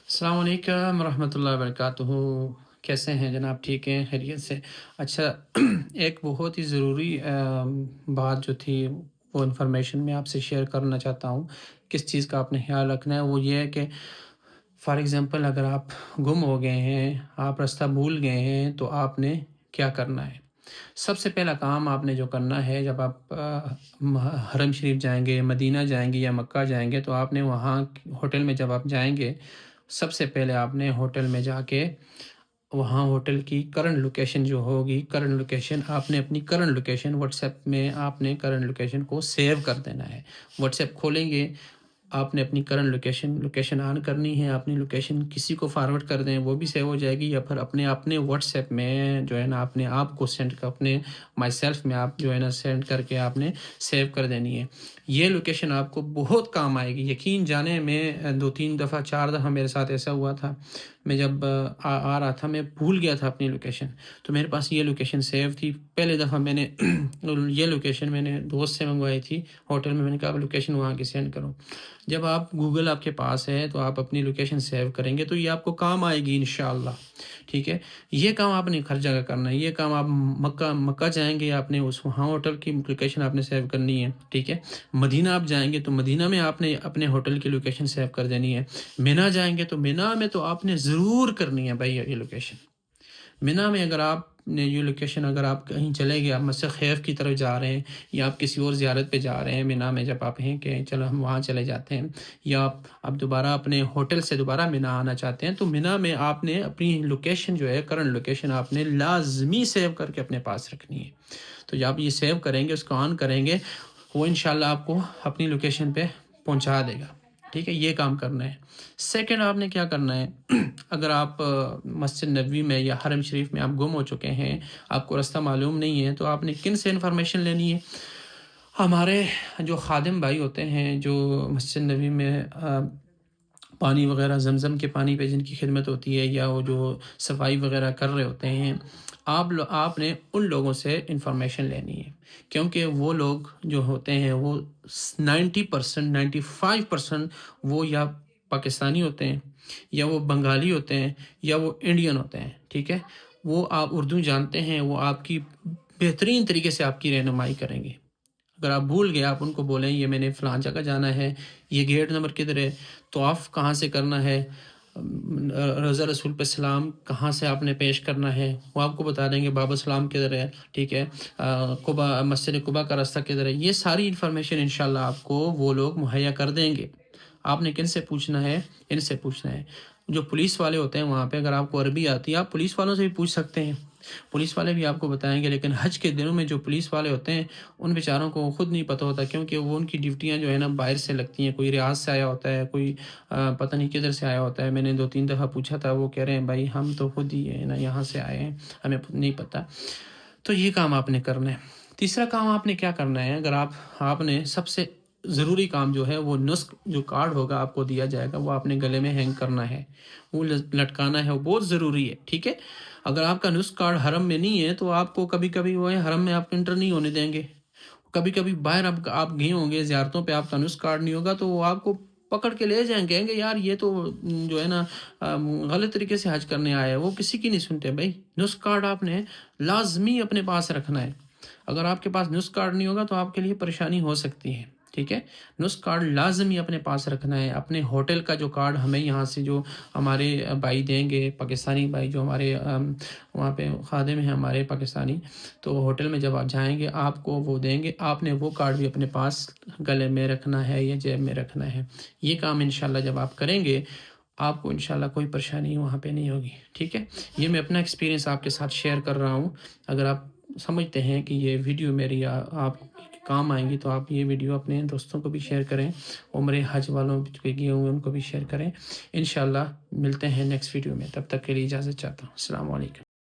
السلام علیکم ورحمۃ اللہ وبرکاتہ۔ کیسے ہیں جناب؟ ٹھیک ہیں؟ خیریت سے؟ اچھا ایک بہت ہی ضروری بات جو تھی وہ انفارمیشن میں آپ سے شیئر کرنا چاہتا ہوں۔ کس چیز کا آپ نے خیال رکھنا ہے وہ یہ ہے کہ فار ایگزامپل اگر آپ گم ہو گئے ہیں، آپ راستہ بھول گئے ہیں، تو آپ نے کیا کرنا ہے؟ سب سے پہلا کام آپ نے جو کرنا ہے، جب آپ حرم شریف جائیں گے، مدینہ جائیں گے یا مکہ جائیں گے، تو آپ نے وہاں ہوٹل میں جب آپ جائیں گے، سب سے پہلے آپ نے ہوٹل میں جا کے وہاں ہوٹل کی کرنٹ لوکیشن جو ہوگی، کرنٹ لوکیشن آپ نے اپنی کرنٹ لوکیشن واٹس ایپ میں آپ نے کرنٹ لوکیشن کو سیو کر دینا ہے۔ واٹس ایپ کھولیں گے، آپ نے اپنی کرنٹ لوکیشن آن کرنی ہے، اپنی لوکیشن کسی کو فارورڈ کر دیں، وہ بھی سیو ہو جائے گی، یا پھر اپنے واٹس ایپ میں جو ہے نا اپنے آپ کو سینڈ کر، اپنے مائی سیلف میں آپ جو ہے نا سینڈ کر کے آپ نے سیو کر دینی ہے۔ یہ لوکیشن آپ کو بہت کام آئے گی، یقین جانے میں 2-3 دفعہ 4 دفعہ میرے ساتھ ایسا ہوا تھا۔ میں جب آ رہا تھا، میں بھول گیا تھا اپنی لوکیشن، تو میرے پاس یہ لوکیشن سیو تھی۔ پہلے دفعہ میں نے یہ لوکیشن میں نے دوست سے منگوائی تھی ہوٹل میں نے کہا لوکیشن وہاں کی سینڈ کرو۔ جب آپ گوگل آپ کے پاس ہے تو آپ اپنی لوکیشن سیو کریں گے تو یہ آپ کو کام آئے گی انشاءاللہ، ٹھیک ہے۔ یہ کام آپ نے ہر جگہ کرنا ہے۔ یہ کام آپ مکہ جائیں گے، آپ نے وہاں ہوٹل کی لوکیشن آپ نے سیو کرنی ہے، ٹھیک ہے۔ مدینہ آپ جائیں گے تو مدینہ میں آپ نے اپنے ہوٹل کی لوکیشن سیو کر دینی ہے۔ مینا جائیں گے تو مینا میں تو آپ نے ضرور کرنی ہے بھائی یہ لوکیشن۔ مینا میں اگر آپ نے یہ لوکیشن، اگر آپ کہیں چلے گئے، آپ مسجد خیف کی طرف جا رہے ہیں یا آپ کسی اور زیارت پہ جا رہے ہیں، مینا میں جب آپ ہیں کہ چلو ہم وہاں چلے جاتے ہیں، یا آپ دوبارہ اپنے ہوٹل سے دوبارہ مینا آنا چاہتے ہیں، تو مینا میں آپ نے اپنی لوکیشن جو ہے، کرنٹ لوکیشن آپ نے لازمی سیو کر کے اپنے پاس رکھنی ہے۔ تو جب آپ یہ سیو کریں گے، اس کو آن کریں گے، وہ انشاءاللہ آپ کو اپنی لوکیشن پہ پہنچا دے گا، ٹھیک ہے۔ یہ کام کرنا ہے۔ سیکنڈ آپ نے کیا کرنا ہے، اگر آپ مسجد نبوی میں یا حرم شریف میں آپ گم ہو چکے ہیں، آپ کو راستہ معلوم نہیں ہے، تو آپ نے کن سے انفارمیشن لینی ہے؟ ہمارے جو خادم بھائی ہوتے ہیں، جو مسجد نبوی میں پانی وغیرہ زمزم کے پانی پہ جن کی خدمت ہوتی ہے، یا وہ جو صفائی وغیرہ کر رہے ہوتے ہیں، آپ نے ان لوگوں سے انفارمیشن لینی ہے، کیونکہ وہ لوگ جو ہوتے ہیں وہ 90% 95% وہ یا پاکستانی ہوتے ہیں، یا وہ بنگالی ہوتے ہیں، یا وہ انڈین ہوتے ہیں، ٹھیک ہے۔ وہ آپ اردو جانتے ہیں، وہ آپ کی بہترین طریقے سے آپ کی رہنمائی کریں گے۔ اگر آپ بھول گئے، آپ ان کو بولیں یہ میں نے فلاں جگہ جانا ہے، یہ گیٹ نمبر کدھر ہے، طواف کہاں سے کرنا ہے، روضہ رسول پہ سلام کہاں سے آپ نے پیش کرنا ہے، وہ آپ کو بتا دیں گے۔ باب سلام کدھر ہے، ٹھیک ہے۔ قبا، مسجد قبا کا راستہ کدھر ہے، یہ ساری انفارمیشن انشاءاللہ آپ کو وہ لوگ مہیا کر دیں گے۔ آپ نے کن سے پوچھنا ہے؟ ان سے پوچھنا ہے۔ جو پولیس والے ہوتے ہیں وہاں پہ، اگر آپ کو عربی آتی ہے، آپ پولیس والوں سے بھی پوچھ سکتے ہیں، پولیس والے بھی آپ کو بتائیں گے۔ لیکن حج کے دنوں میں جو پولیس والے ہوتے ہیں، ان بیچاروں کو خود نہیں پتہ ہوتا، کیونکہ وہ ان کی ڈیوٹیاں جو ہے نا باہر سے لگتی ہیں۔ کوئی ریاض سے آیا ہوتا ہے، کوئی پتہ نہیں کدھر سے آیا ہوتا ہے۔ میں نے 2-3 دفعہ پوچھا تھا، وہ کہہ رہے ہیں بھائی ہم تو خود ہی ہے نا یہاں سے آئے ہیں، ہمیں نہیں پتہ۔ تو یہ کام آپ نے کرنا ہے۔ تیسرا کام آپ نے کیا کرنا ہے، اگر آپ نے سب سے ضروری کام جو ہے، وہ نسخ جو کارڈ ہوگا آپ کو دیا جائے گا، وہ آپ نے گلے میں ہینگ کرنا ہے، وہ لٹکانا ہے، وہ بہت ضروری ہے، ٹھیک ہے۔ اگر آپ کا نسخ کارڈ حرم میں نہیں ہے تو آپ کو کبھی کبھی وہ ہے حرم میں آپ انٹر نہیں ہونے دیں گے۔ کبھی کبھی باہر آپ گئے ہوں گے زیارتوں پہ، آپ کا نسخ کارڈ نہیں ہوگا تو وہ آپ کو پکڑ کے لے جائیں گے، کہیں گے یار یہ تو جو ہے نا غلط طریقے سے حج کرنے آیا ہے۔ وہ کسی کی نہیں سنتے بھائی۔ نسخ کارڈ آپ نے لازمی اپنے پاس رکھنا ہے۔ اگر آپ کے پاس نسخ کارڈ نہیں ہوگا تو آپ کے لیے پریشانی ہو سکتی ہے، ٹھیک ہے۔ نسخ کارڈ لازمی اپنے پاس رکھنا ہے۔ اپنے ہوٹل کا جو کارڈ ہمیں یہاں سے جو ہمارے بھائی دیں گے، پاکستانی بھائی جو ہمارے وہاں پہ خادم ہیں ہمارے پاکستانی، تو ہوٹل میں جب آپ جائیں گے آپ کو وہ دیں گے، آپ نے وہ کارڈ بھی اپنے پاس گلے میں رکھنا ہے یا جیب میں رکھنا ہے۔ یہ کام انشاءاللہ جب آپ کریں گے، آپ کو انشاءاللہ کوئی پریشانی وہاں پہ نہیں ہوگی، ٹھیک ہے۔ یہ میں اپنا ایکسپیرینس آپ کے ساتھ شیئر کر رہا ہوں۔ اگر آپ سمجھتے ہیں کہ یہ ویڈیو میری آپ کام آئیں گی تو آپ یہ ویڈیو اپنے دوستوں کو بھی شیئر کریں، عمرے حج والوں کے گئے ہوئے ان کو بھی شیئر کریں۔ انشاءاللہ ملتے ہیں نیکسٹ ویڈیو میں، تب تک کے لیے اجازت چاہتا ہوں۔ السلام علیکم۔